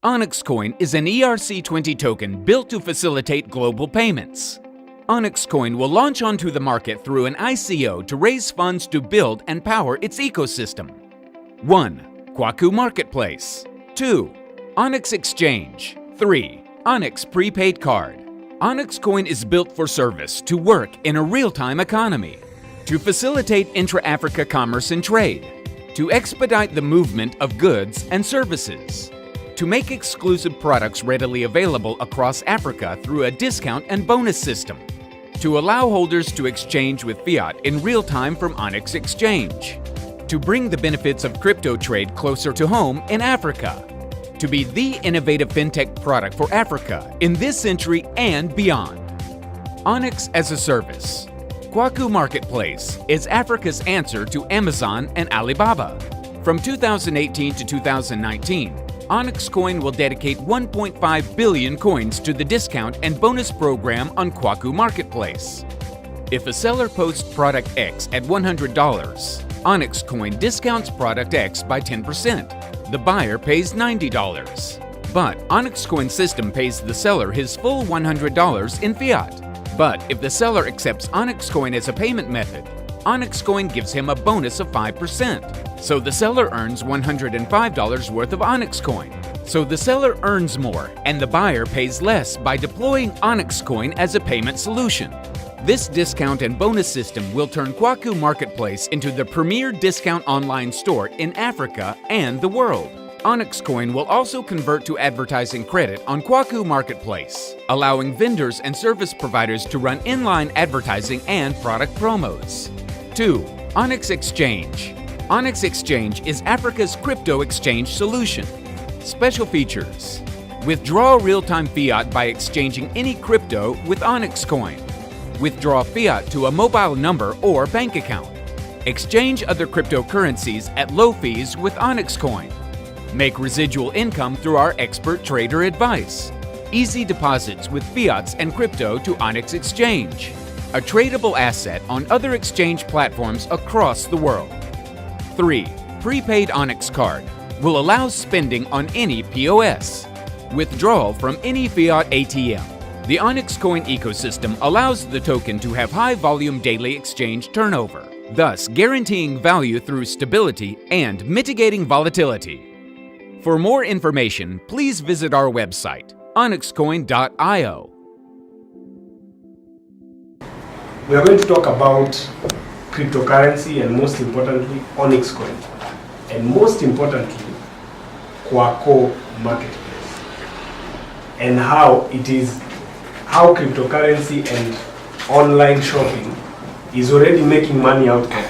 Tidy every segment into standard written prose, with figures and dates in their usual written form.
OnyxCoin is an ERC20 token built to facilitate global payments. OnyxCoin will launch onto the market through an ICO to raise funds to build and power its ecosystem. 1. Kwakoo Marketplace. 2. Onyx Exchange. 3. Onyx Prepaid Card. OnyxCoin is built for service to work in a real-time economy, to facilitate intra-Africa commerce and trade, to expedite the movement of goods and services, to make exclusive products readily available across Africa through a discount and bonus system, to allow holders to exchange with fiat in real time from Onyx Exchange, to bring the benefits of crypto trade closer to home in Africa, to be the innovative fintech product for Africa in this century and beyond. Onyx as a service. Kwakoo Marketplace is Africa's answer to Amazon and Alibaba. From 2018 to 2019, OnyxCoin will dedicate 1.5 billion coins to the discount and bonus program on Kwakoo Marketplace. If a seller posts product X at $100, OnyxCoin discounts product X by 10%. The buyer pays $90. But OnyxCoin system pays the seller his full $100 in fiat. But if the seller accepts OnyxCoin as a payment method, OnyxCoin gives him a bonus of 5%. So the seller earns $105 worth of OnyxCoin. So the seller earns more and the buyer pays less by deploying OnyxCoin as a payment solution. This discount and bonus system will turn Kwakoo Marketplace into the premier discount online store in Africa and the world. OnyxCoin will also convert to advertising credit on Kwakoo Marketplace, allowing vendors and service providers to run inline advertising and product promos. 2. Onyx Exchange. Onyx Exchange is Africa's crypto exchange solution. Special features: withdraw real-time fiat by exchanging any crypto with OnyxCoin. Withdraw fiat to a mobile number or bank account. Exchange other cryptocurrencies at low fees with OnyxCoin. Make residual income through our expert trader advice. Easy deposits with fiats and crypto to Onyx Exchange, a tradable asset on other exchange platforms across the world. 3. Prepaid Onyx Card will allow spending on any POS. Withdrawal from any fiat ATM. The OnyxCoin ecosystem allows the token to have high-volume daily exchange turnover, thus guaranteeing value through stability and mitigating volatility. For more information, please visit our website, OnyxCoin.io. We are going to talk about cryptocurrency and most importantly, OnyxCoin. And most importantly, Kwakoo Marketplace. And how cryptocurrency and online shopping is already making money out there.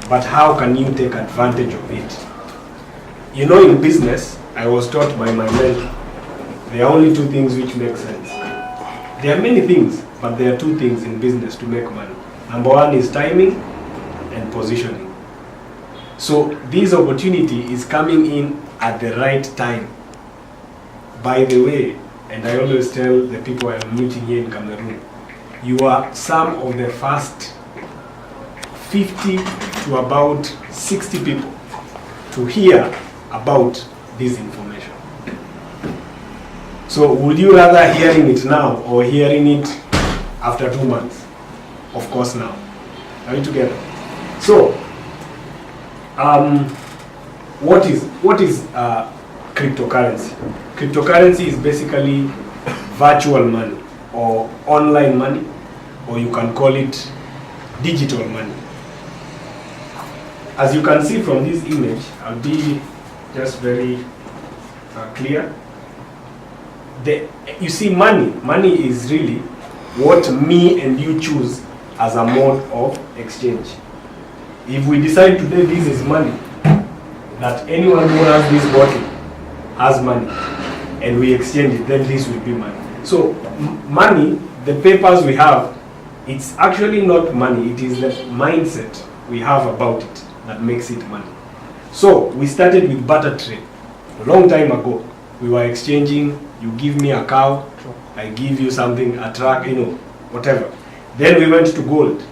But how can you take advantage of it? You know, in business, I was taught by my mentor, there are only two things which make sense. There are many things, but there are two things in business to make money. Number one is timing and positioning. So this opportunity is coming in at the right time. By the way, and I always tell the people I'm meeting here in Cameroon, you are some of the first 50 to about 60 people to hear about this information. So would you rather hearing it now or hearing it after 2 months? Of course now. Are we together? So, what is cryptocurrency? Cryptocurrency is basically virtual money or online money, or you can call it digital money. As you can see from this image, I'll be just very clear. You see, money is really what me and you choose as a mode of exchange. If we decide today this is money, that anyone who has this bottle has money, and we exchange it, then this will be money. So money, the papers we have, it's actually not money, it is the mindset we have about it that makes it money. So we started with barter trade a long time ago. We were exchanging, you give me a cow, I give you something, a truck, whatever. Then we went to gold.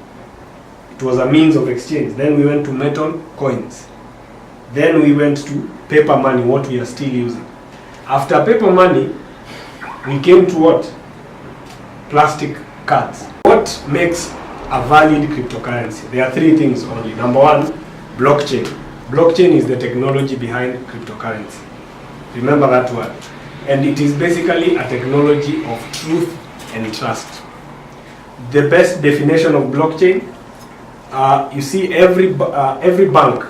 It was a means of exchange. Then we went to metal coins. Then we went to paper money, what we are still using. After paper money, we came to what? Plastic cards. What makes a valid cryptocurrency? There are three things only. Number one, blockchain. Blockchain is the technology behind cryptocurrency. Remember that word. And it is basically a technology of truth and trust. The best definition of blockchain, you see every bank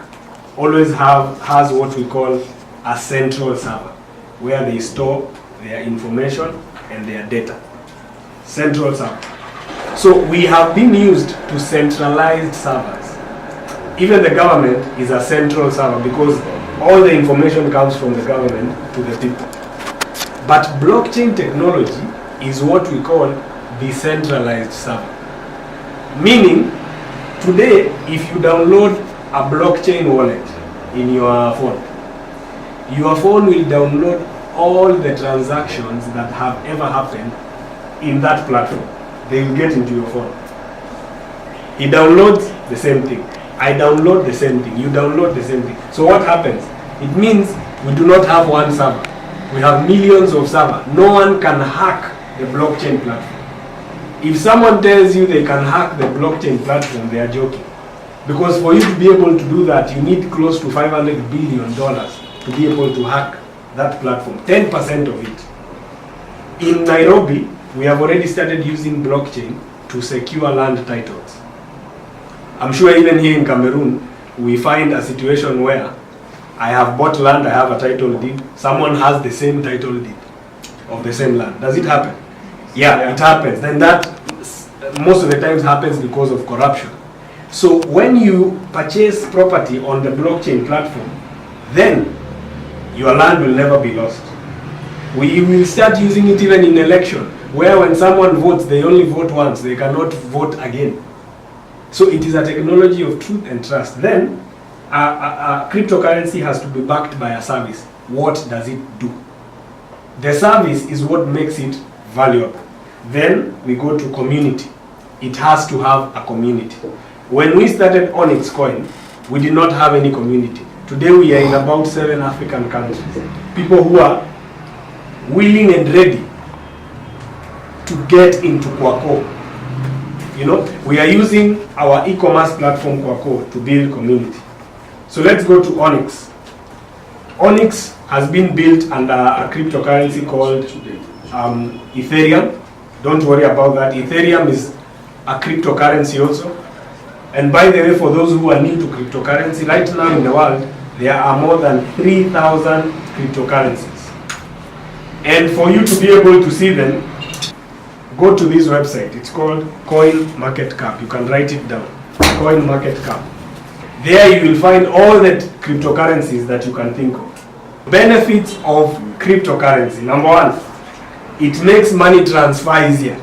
always has what we call a central server, where they store their information and their data. Central server. So we have been used to centralized servers. Even the government is a central server because all the information comes from the government to the people. But blockchain technology is what we call decentralized server. Meaning, today, if you download a blockchain wallet in your phone will download all the transactions that have ever happened in that platform. They will get into your phone. He downloads the same thing. I download the same thing. You download the same thing. So what happens? It means we do not have one server. We have millions of servers. No one can hack the blockchain platform. If someone tells you they can hack the blockchain platform, they are joking. Because for you to be able to do that, you need close to $500 billion to be able to hack that platform. 10% of it. In Nairobi, we have already started using blockchain to secure land titles. I'm sure even here in Cameroon, we find a situation where I have bought land, I have a title deed, someone has the same title deed of the same land. Does it happen? Yeah, it happens. Then that most of the times happens because of corruption. So when you purchase property on the blockchain platform, then your land will never be lost. We will start using it even in election, where when someone votes, they only vote once, they cannot vote again. So it is a technology of truth and trust. Then a cryptocurrency has to be backed by a service. What does it do? The service is what makes it valuable. Then we go to community. It has to have a community. When we started OnyxCoin, we did not have any community. Today we are in about 7 African countries. People who are willing and ready to get into Kwakoo. You know, we are using our e-commerce platform Kwakoo to build community. So let's go to Onyx. Onyx has been built under a cryptocurrency called Ethereum. Don't worry about that. Ethereum is a cryptocurrency also. And by the way, for those who are new to cryptocurrency, right now in the world, there are more than 3,000 cryptocurrencies. And for you to be able to see them, go to this website. It's called CoinMarketCap. You can write it down. CoinMarketCap. There you will find all the cryptocurrencies that you can think of. Benefits of cryptocurrency. Number one, it makes money transfer easier.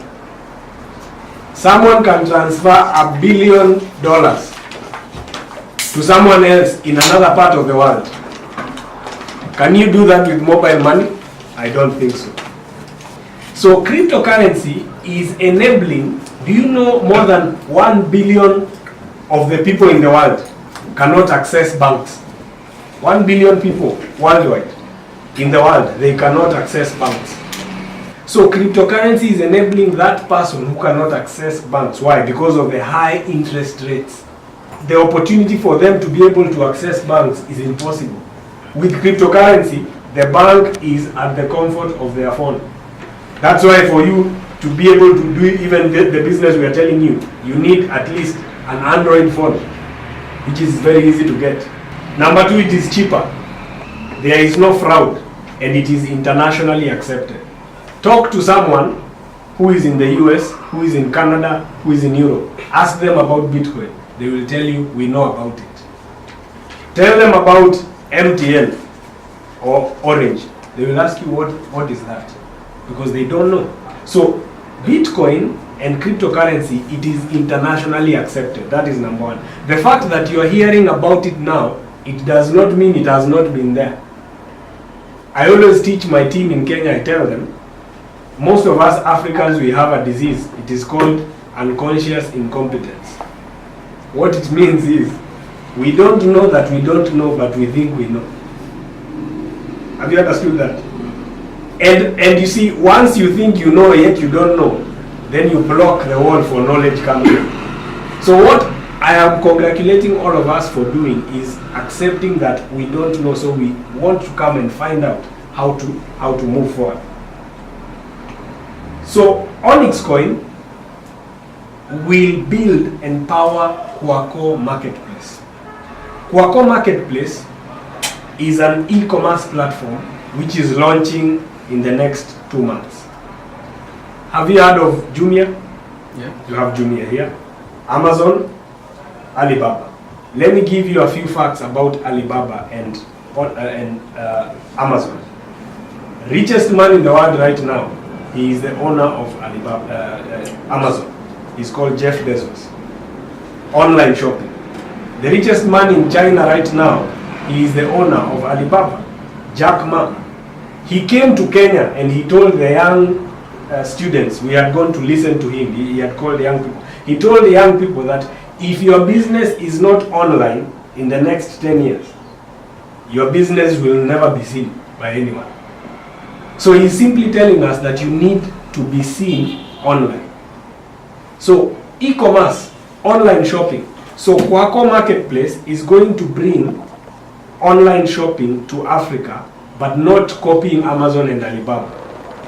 Someone can transfer $1 billion to someone else in another part of the world. Can you do that with mobile money? I don't think so. So cryptocurrency is enabling, do you know more than 1 billion of the people in the world cannot access banks? 1 billion people worldwide in the world, they cannot access banks. So cryptocurrency is enabling that person who cannot access banks. Why? Because of the high interest rates. The opportunity for them to be able to access banks is impossible. With cryptocurrency, the bank is at the comfort of their phone. That's why for you to be able to do even the business we are telling you, you need at least an Android phone, which is very easy to get. Number two, it is cheaper. There is no fraud, and it is internationally accepted. Talk to someone who is in the US, who is in Canada, who is in Europe. Ask them about Bitcoin. They will tell you, we know about it. Tell them about MTN or Orange. They will ask you, what is that? Because they don't know. So Bitcoin and cryptocurrency, it is internationally accepted. That is number one. The fact that you are hearing about it now, it does not mean it has not been there. I always teach my team in Kenya, I tell them, most of us Africans, we have a disease. It is called unconscious incompetence. What it means is, we don't know that we don't know, but we think we know. Have you understood that? And you see, once you think you know yet you don't know, then you block the wall for knowledge coming in. So what I am congratulating all of us for doing is accepting that we don't know, so we want to come and find out how to move forward. So OnyxCoin will build and power Kwakoo Marketplace. Kwakoo Marketplace is an e-commerce platform which is launching in the next 2 months. Have you heard of Jumia? Yeah. You have Jumia here. Amazon, Alibaba. Let me give you a few facts about Alibaba and Amazon. Richest man in the world right now, he is the owner of Amazon. He's called Jeff Bezos. Online shopping. The richest man in China right now, he is the owner of Alibaba, Jack Ma. He came to Kenya and he told the young students, we had gone to listen to him, he had called the young people. He told the young people that if your business is not online in the next 10 years, your business will never be seen by anyone. So he's simply telling us that you need to be seen online. So e-commerce, online shopping. So Kwakoo Marketplace is going to bring online shopping to Africa, but not copying Amazon and Alibaba.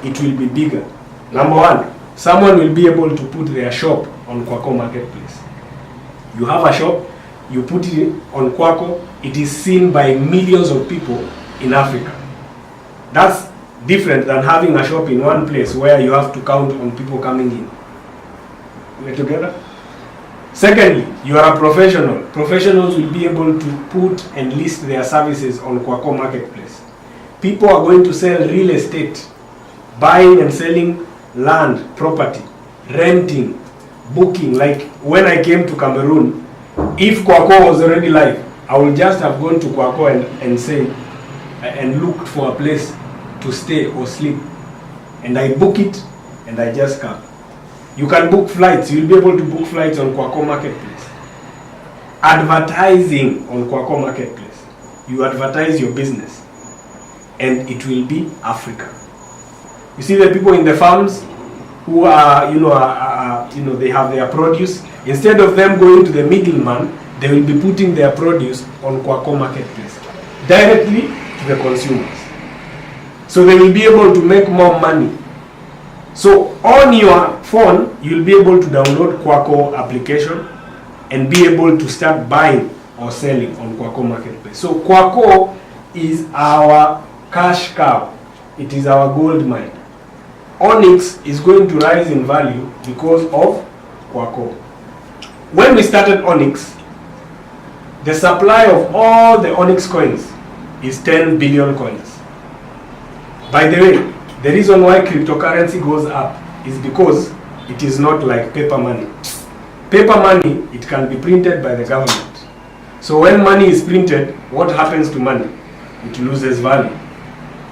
It will be bigger. Number one, someone will be able to put their shop on Kwakoo Marketplace. You have a shop, you put it on Kwakoo, it is seen by millions of people in Africa. That's different than having a shop in one place where you have to count on people coming in. We're together? Secondly, you are a professional. Professionals will be able to put and list their services on Kwakoo Marketplace. People are going to sell real estate, buying and selling land, property, renting, booking. Like when I came to Cameroon, if Kwakoo was already live, I would just have gone to Kwakoo and say, and looked for a place to stay or sleep. And I book it and I just come. You can book flights. You'll be able to book flights on Kwakoo Marketplace. Advertising on Kwakoo Marketplace. You advertise your business and it will be Africa. You see the people in the farms who are, they have their produce. Instead of them going to the middleman, they will be putting their produce on Kwakoo Marketplace directly to the consumers. So they will be able to make more money. So on your phone, you'll be able to download Kwakoo application and be able to start buying or selling on Kwakoo Marketplace. So Kwakoo is our cash cow. It is our gold mine. Onyx is going to rise in value because of Kwakoo. When we started Onyx, the supply of all the Onyx coins is 10 billion coins. By the way, the reason why cryptocurrency goes up is because it is not like paper money. Paper money, it can be printed by the government. So when money is printed, what happens to money? It loses value.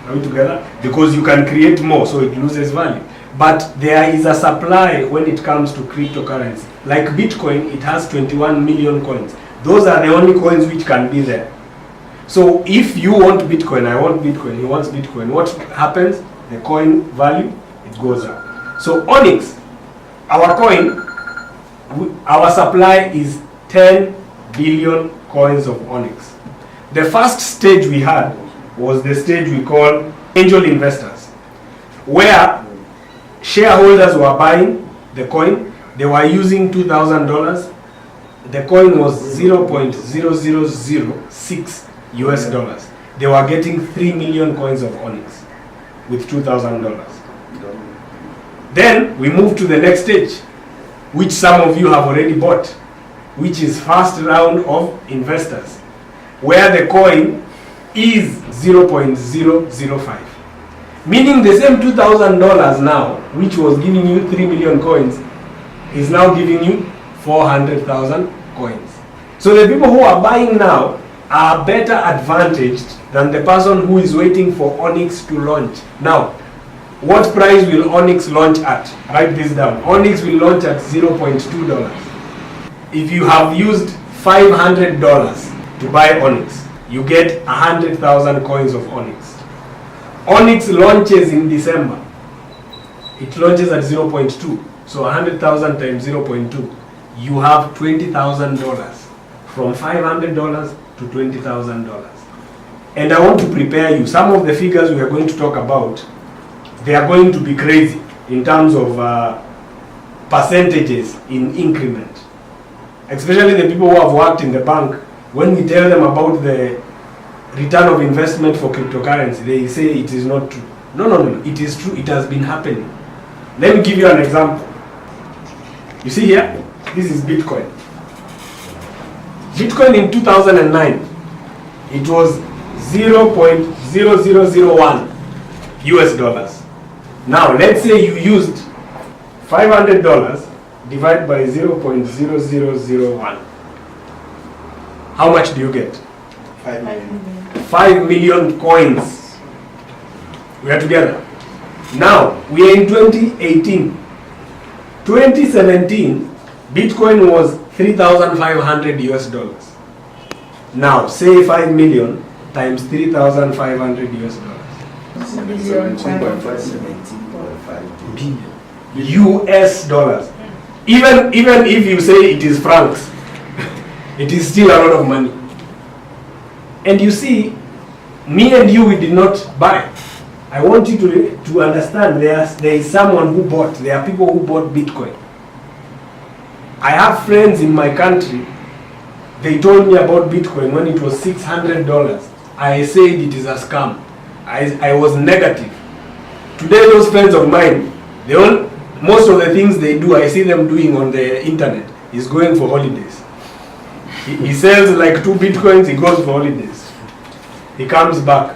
Are we together? Because you can create more, so it loses value. But there is a supply when it comes to cryptocurrency. Like Bitcoin, it has 21 million coins. Those are the only coins which can be there. So if you want Bitcoin, I want Bitcoin, he wants Bitcoin, what happens? The coin value, it goes up. So Onyx, our coin, our supply is 10 billion coins of Onyx. The first stage we had was the stage we call angel investors, where shareholders were buying the coin. They were using $2,000. The coin was 0.0006 US dollars. They were getting 3 million coins of Onyx with $2,000. Then we moved to the next stage, which some of you have already bought, which is first round of investors, where the coin is 0.005. Meaning the same $2,000 now, which was giving you 3 million coins, is now giving you 400,000 coins. So the people who are buying now are better advantaged than the person who is waiting for Onyx to launch. Now, what price will Onyx launch at? Write this down. Onyx will launch at $0.2. If you have used $500 to buy Onyx, you get 100,000 coins of Onyx. Onyx launches in December. It launches at 0.2. So 100,000 times 0.2. You have $20,000. From $500 to $20,000. And I want to prepare you. Some of the figures we are going to talk about, they are going to be crazy in terms of percentages in increment. Especially the people who have worked in the bank, when we tell them about the return of investment for cryptocurrency, they say it is not true. No, it is true. It has been happening. Let me give you an example. You see here, this is Bitcoin. Bitcoin in 2009, it was 0.0001 US dollars. Now, let's say you used $500 divided by 0.0001. How much do you get? 5 million. 5 million coins. We are together. Now, we are in 2018. 2017, Bitcoin was 3,500 US dollars. Now, say 5 million times 3,500 US dollars. 17.5 billion. US dollars. Even if you say it is francs, it is still a lot of money. And you see, me and you, we did not buy. I want you to understand there is someone who bought. There are people who bought Bitcoin. I have friends in my country. They told me about Bitcoin when it was $600. I said it is a scam. I was negative. Today, those friends of mine, most of the things they do, I see them doing on the internet, is going for holidays. He sells like 2 Bitcoins, he goes for holidays. He comes back.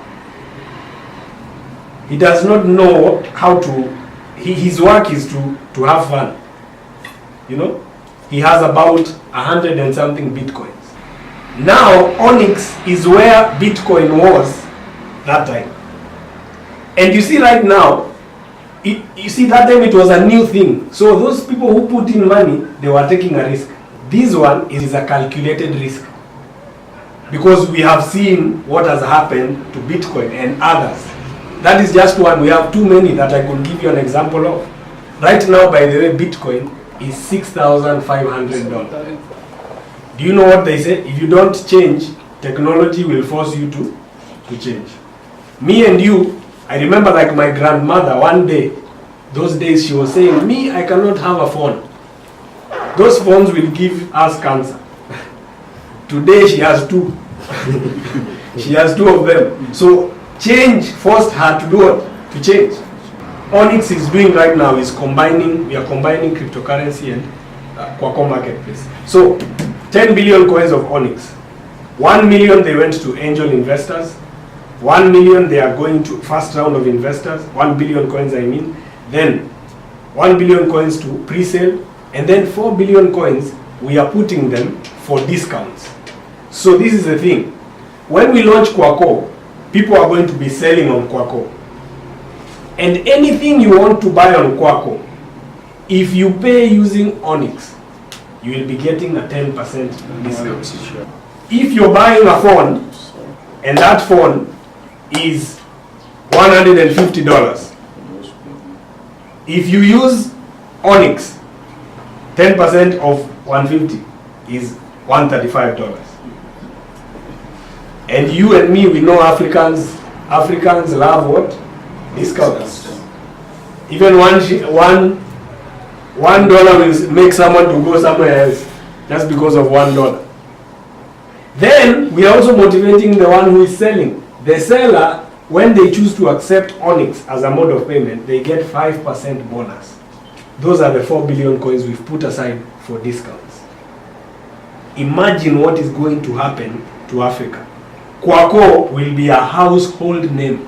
He does not know how to, his work is to have fun. You know? He has about 100 and something Bitcoins. Now, Onyx is where Bitcoin was that time. And you see right now, you see that time it was a new thing. So those people who put in money, they were taking a risk. This one is a calculated risk. Because we have seen what has happened to Bitcoin and others. That is just one. We have too many that I could give you an example of. Right now, by the way, Bitcoin is $6,500. Do you know what they say? If you don't change, technology will force you to change. Me and you, I remember like my grandmother one day, those days she was saying, me, I cannot have a phone. Those phones will give us cancer. Today she has 2. She has 2 of them. So change forced her to do what? To change. Onyx is doing right now is we are combining cryptocurrency and Kwakoo Marketplace. So 10 billion coins of Onyx. 1 million they went to angel investors. 1 million they are going to first round of investors. 1 billion coins I mean. Then 1 billion coins to pre-sale. And then 4 billion coins we are putting them for discounts. So this is the thing. When we launch Kwakoo, people are going to be selling on Kwakoo. And anything you want to buy on Kwakoo, if you pay using Onyx, you will be getting a 10% discount. If you're buying a phone, and that phone is $150, if you use Onyx, 10% of 150 is $135. And you and me, we know Africans love what? Discounts. Even $1 will make someone to go somewhere else just because of $1. Then we are also motivating the one who is selling. The seller, when they choose to accept Onyx as a mode of payment, they get 5% bonus. Those are the 4 billion coins we've put aside for discounts. Imagine what is going to happen to Africa. Kwakoo will be a household name.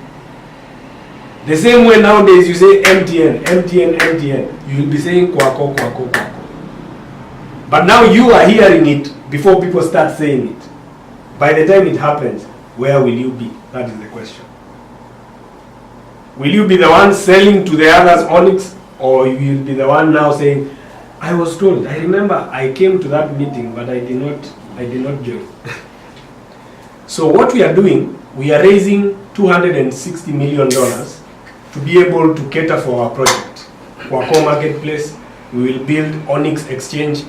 The same way nowadays you say MTN, you will be saying Kwakoo. But now you are hearing it before people start saying it. By the time it happens, where will you be? That is the question. Will you be the one selling to the others Onyx, or you will be the one now saying, I was told, I remember I came to that meeting, but I did not join. So what we are doing, we are raising $260 million to be able to cater for our project. Kwakoo Marketplace, we will build Onyx Exchange.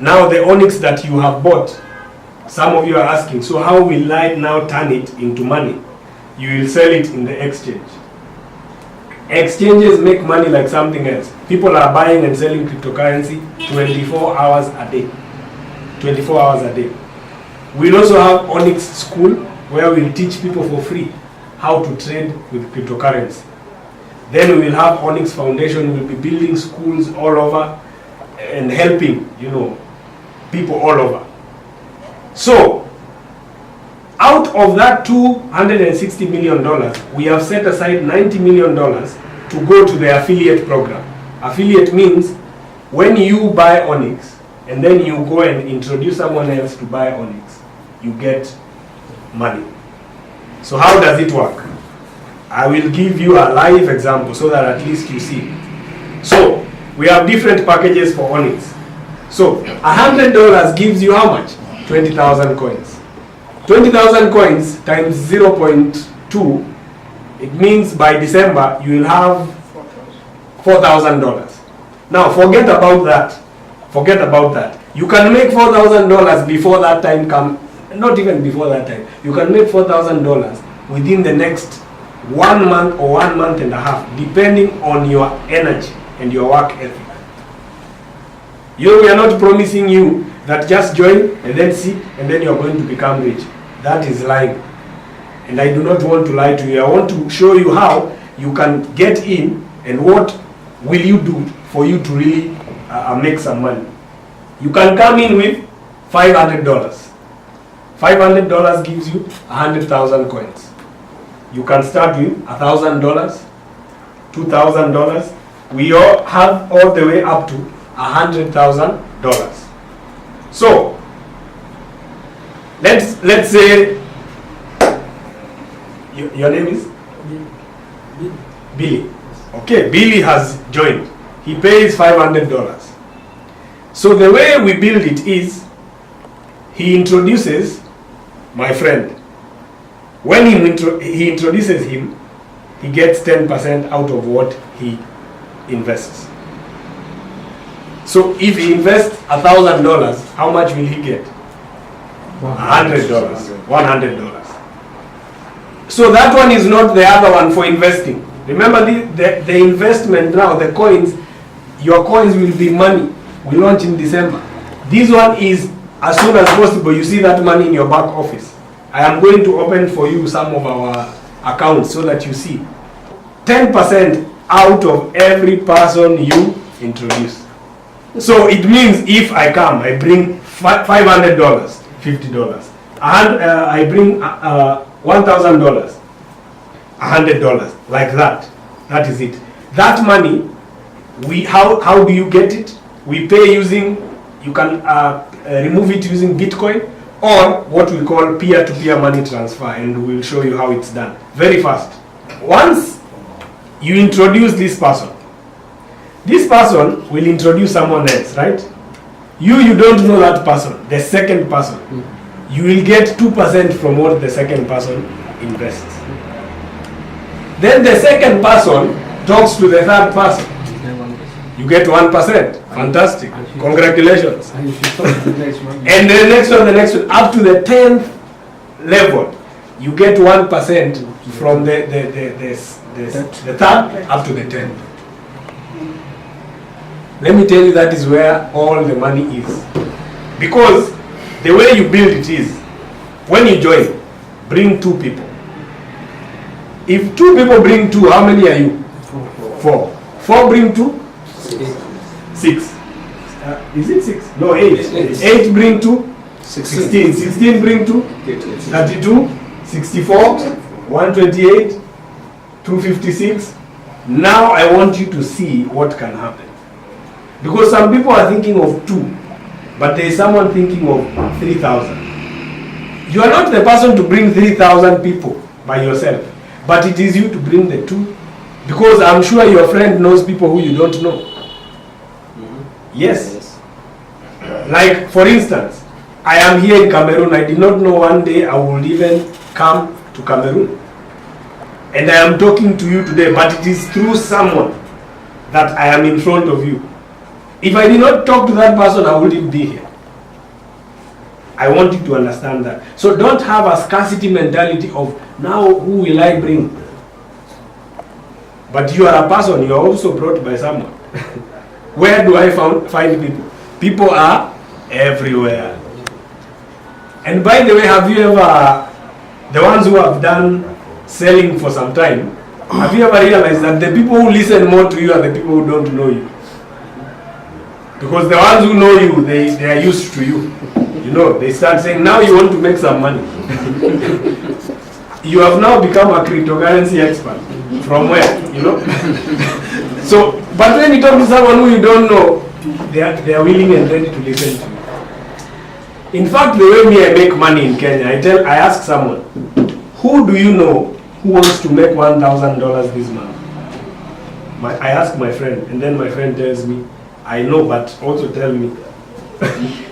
Now the Onyx that you have bought, some of you are asking, so how will I now turn it into money? You will sell it in the exchange. Exchanges make money like something else. People are buying and selling cryptocurrency 24 hours a day. 24 hours a day. We'll also have Onyx School, where we'll teach people for free how to trade with cryptocurrency. Then we will have Onyx Foundation. We'll be building schools all over and helping, people all over. So, out of that $260 million, we have set aside $90 million to go to the affiliate program. Affiliate means when you buy Onyx and then you go and introduce someone else to buy Onyx, you get money. So how does it work? I will give you a live example so that at least you see. So we have different packages for Onyx. So $100 gives you how much? 20,000 coins. 20,000 coins times 0.2, it means by December you will have $4,000. Now forget about that. Forget about that. You can make $4,000 before that time comes. Not even before that time. You can make $4,000 within the next 1 month or 1 month and a half, depending on your energy and your work ethic. We are not promising you that just join and then see and then you're going to become rich. That is lying. And I do not want to lie to you. I want to show you how you can get in and what will you do for you to really make some money. You can come in with $500. $500 gives you 100,000 coins. You can start with $1,000, $2,000. We all have all the way up to $100,000. So let's say your name is Billy. Okay, Billy has joined. He pays $500. So the way we build it is, he introduces my friend. When he introduces him, he gets 10% out of what he invests. So if he invests $1,000, how much will he get? $100. $100. So that one is not the other one for investing. Remember the investment now, the coins, your coins will be money. We launch in December. This one is as soon as possible. You see that money in your back office. I am going to open for you some of our accounts so that you see. 10% out of every person you introduce. So it means if I come, I bring $500, $50. And I bring $1,000, $100, like that. That is it. That money, how do you get it? We pay using, you can remove it using Bitcoin or what we call peer-to-peer money transfer, and we'll show you how it's done very fast. Once you introduce this person will introduce someone else, right? You don't know that person, the second person. You will get 2% from what the second person invests. Then the second person talks to the third person. You get 1%. Fantastic. Congratulations. And the next one, up to the 10th level, you get 1% from the third up to the 10th. Let me tell you, that is where all the money is. Because the way you build it is, when you join, bring 2 people. If 2 people bring 2, how many are you? 4. 4 bring 2? 6. Is it 6? No, 8. 8 bring 2? 16. 16 bring 2? 32. 64. 128. 256. Now I want you to see what can happen. Because some people are thinking of 2, but there is someone thinking of 3,000. You are not the person to bring 3,000 people by yourself, but it is you to bring the 2. Because I'm sure your friend knows people who you don't know. Yes. Like, for instance, I am here in Cameroon. I did not know one day I would even come to Cameroon. And I am talking to you today, but it is through someone that I am in front of you. If I did not talk to that person, I wouldn't be here. I want you to understand that. So don't have a scarcity mentality of, now who will I bring? But you are a person, you are also brought by someone. Where do I find people? People are everywhere. And by the way, have you ever, the ones who have done selling for some time, have you ever realized that the people who listen more to you are the people who don't know you? Because the ones who know you, they are used to you. You know, they start saying, now you want to make some money. You have now become a cryptocurrency expert. From where? You know? So, but when you talk to someone who you don't know, they are willing and ready to listen to you. In fact, the way me I make money in Kenya, I ask someone, who do you know who wants to make $1,000 this month? I ask my friend, and then my friend tells me, I know, but also tell me.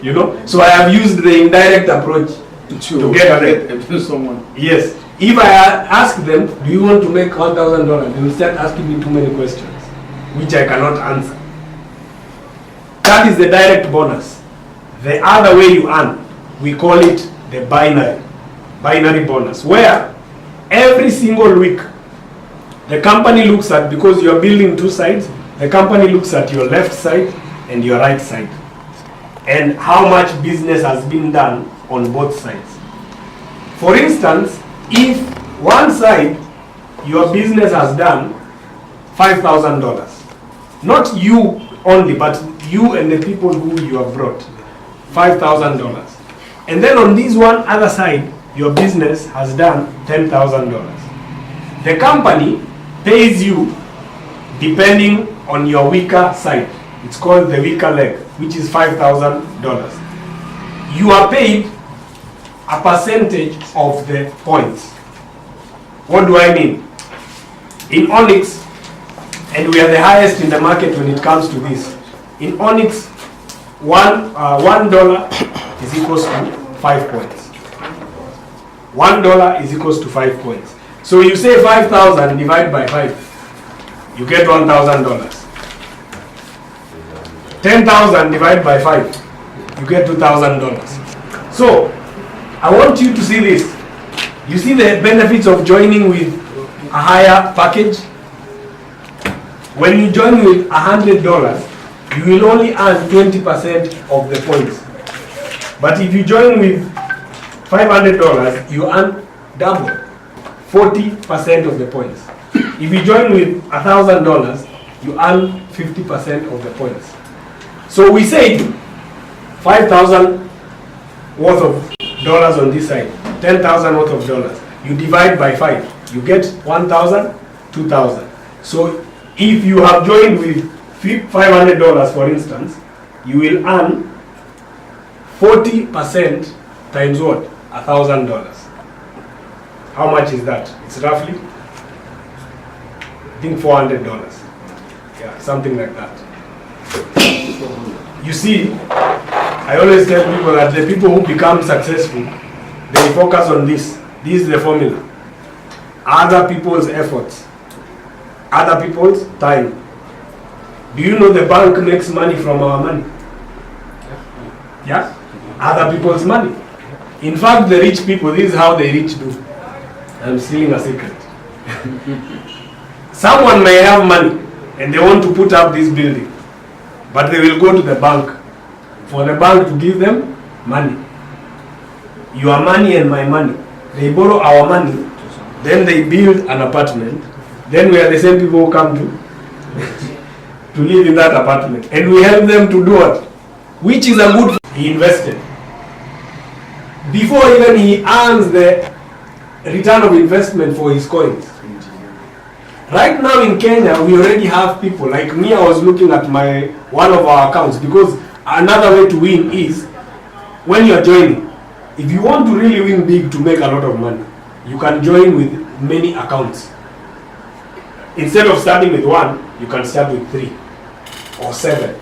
You know? So I have used the indirect approach to get someone. Yes. If I ask them, do you want to make $1,000? They will start asking me too many questions, which I cannot answer. That is the direct bonus. The other way you earn, we call it the binary bonus, where every single week, the company looks at, because you are building two sides, the company looks at your left side and your right side, and how much business has been done on both sides. For instance, if one side, your business has done $5,000, not you only, but you and the people who you have brought, $5,000. And then on this one other side, your business has done $10,000. The company pays you depending on your weaker side. It's called the weaker leg, which is $5,000. You are paid a percentage of the points. What do I mean? In Onyx, and we are the highest in the market when it comes to this. In Onyx, $1 is equals to 5 points. $1 is equals to 5 points. So you say 5,000 divided by 5, you get $1,000. 10,000 divided by 5, you get $2,000. So I want you to see this. You see the benefits of joining with a higher package? When you join with $100, you will only earn 20% of the points. But if you join with $500, you earn double, 40% of the points. If you join with $1,000, you earn 50% of the points. So we say 5,000 worth of dollars on this side, 10,000 worth of dollars. You divide by 5, you get 1,000, 2,000. So if you have joined with $500, for instance, you will earn 40% times what? $1,000. How much is that? It's roughly, I think $400. Yeah, something like that. You see, I always tell people that the people who become successful, they focus on this. This is the formula. Other people's efforts, other people's time. Do you know the bank makes money from our money? Yeah? Other people's money. In fact, the rich people, this is how the rich do. I'm stealing a secret. Someone may have money and they want to put up this building, but they will go to the bank for the bank to give them money. Your money and my money. They borrow our money, then they build an apartment, then we are the same people who come to live in that apartment. And we help them to do what? Which is a good, he invested. Before even he earns the return of investment for his coins. Right now in Kenya, we already have people, like me, I was looking at one of our accounts, because another way to win is, when you're joining, if you want to really win big to make a lot of money, you can join with many accounts. Instead of starting with one, you can start with 3 or 7.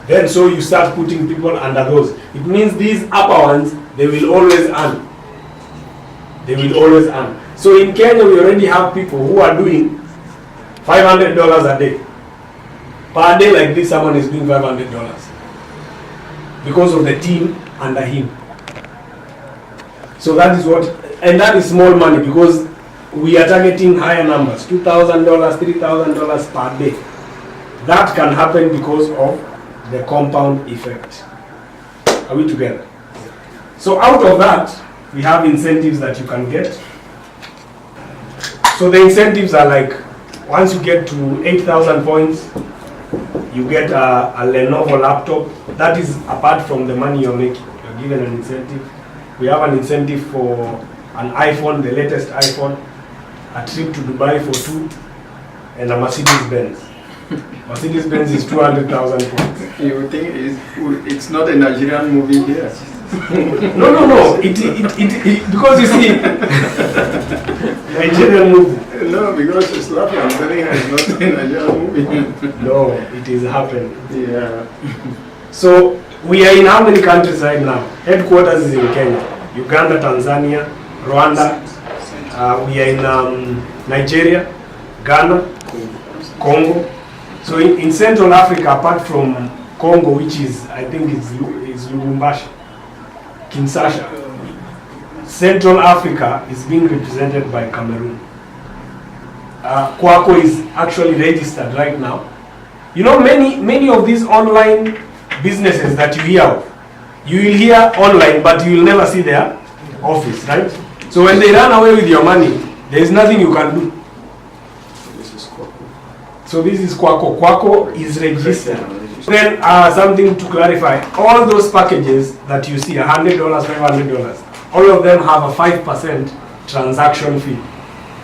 Then so you start putting people under those. It means these upper ones, they will always earn. They will always earn. So in Kenya, we already have people who are doing $500 a day. Per day like this, someone is doing $500 because of the team under him. So that is what, and that is small money because we are targeting higher numbers, $2,000, $3,000 per day. That can happen because of the compound effect. Are we together? So out of that, we have incentives that you can get. So the incentives are like, once you get to 8,000 points, you get a Lenovo laptop. That is apart from the money you're making. You're given an incentive. We have an incentive for an iPhone, the latest iPhone, a trip to Dubai for 2, and a Mercedes-Benz. Mercedes-Benz is 200,000 points. You think it's not a Nigerian movie here? No. Because you see, Nigerian movie. No, because it's laughing. I'm telling you, it's not a Nigerian movie. No, it is happening. Yeah. So we are in how many countries right now? Headquarters is in Kenya, Uganda, Tanzania, Rwanda. We are in Nigeria, Ghana, Congo. So in Central Africa, apart from Congo, which is, I think is Lubumbashi, Kinshasa, Central Africa is being represented by Cameroon. Kwakoo is actually registered right now. You know, many of these online businesses that you hear of, you will hear online, but you will never see their office, right? So when they run away with your money, there is nothing you can do. So this is Kwakoo. Kwakoo is registered. Then something to clarify, all those packages that you see, $100, $500, all of them have a 5% transaction fee.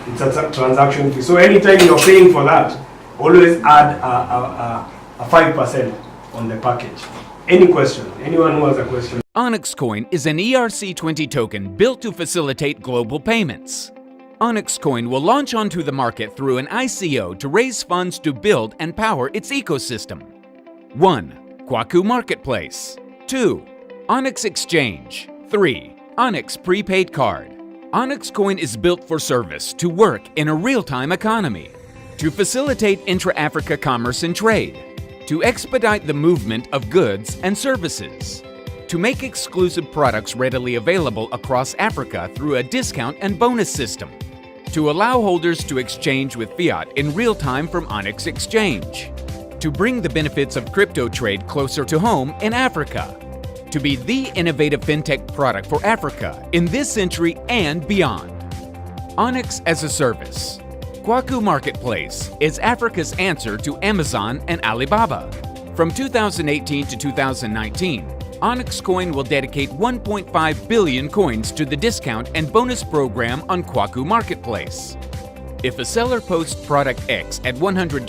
It's a transaction fee. So anytime you're paying for that, always add a 5% on the package. Any question? Anyone who has a question? OnyxCoin is an ERC20 token built to facilitate global payments. OnyxCoin will launch onto the market through an ICO to raise funds to build and power its ecosystem. 1. Kwakoo Marketplace. 2. Onyx Exchange. 3. Onyx Prepaid Card. OnyxCoin is built for service to work in a real-time economy, to facilitate intra-Africa commerce and trade, to expedite the movement of goods and services, to make exclusive products readily available across Africa through a discount and bonus system, to allow holders to exchange with fiat in real time from Onyx Exchange, to bring the benefits of crypto trade closer to home in Africa, to be the innovative fintech product for Africa in this century and beyond. Onyx as a service. Kwakoo Marketplace is Africa's answer to Amazon and Alibaba. From 2018 to 2019, OnyxCoin will dedicate 1.5 billion coins to the discount and bonus program on Kwakoo Marketplace. If a seller posts product X at $100,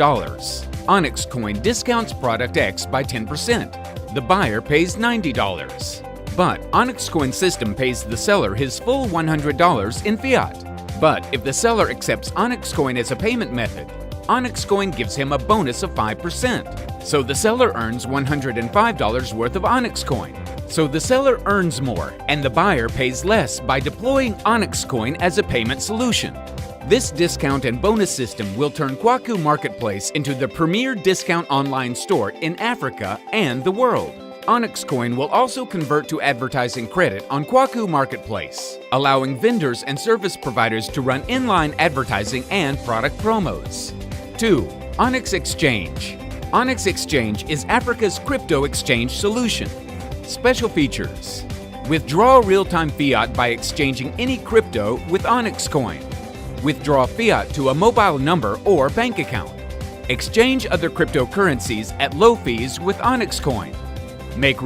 OnyxCoin discounts product X by 10%. The buyer pays $90. But OnyxCoin system pays the seller his full $100 in fiat. But if the seller accepts OnyxCoin as a payment method, OnyxCoin gives him a bonus of 5%. So the seller earns $105 worth of OnyxCoin. So the seller earns more and the buyer pays less by deploying OnyxCoin as a payment solution. This discount and bonus system will turn Kwakoo Marketplace into the premier discount online store in Africa and the world. OnyxCoin will also convert to advertising credit on Kwakoo Marketplace, allowing vendors and service providers to run inline advertising and product promos. 2. Onyx Exchange. Onyx Exchange is Africa's crypto exchange solution. Special features: withdraw real-time fiat by exchanging any crypto with OnyxCoin. Withdraw fiat to a mobile number or bank account. Exchange other cryptocurrencies at low fees with OnyxCoin. Make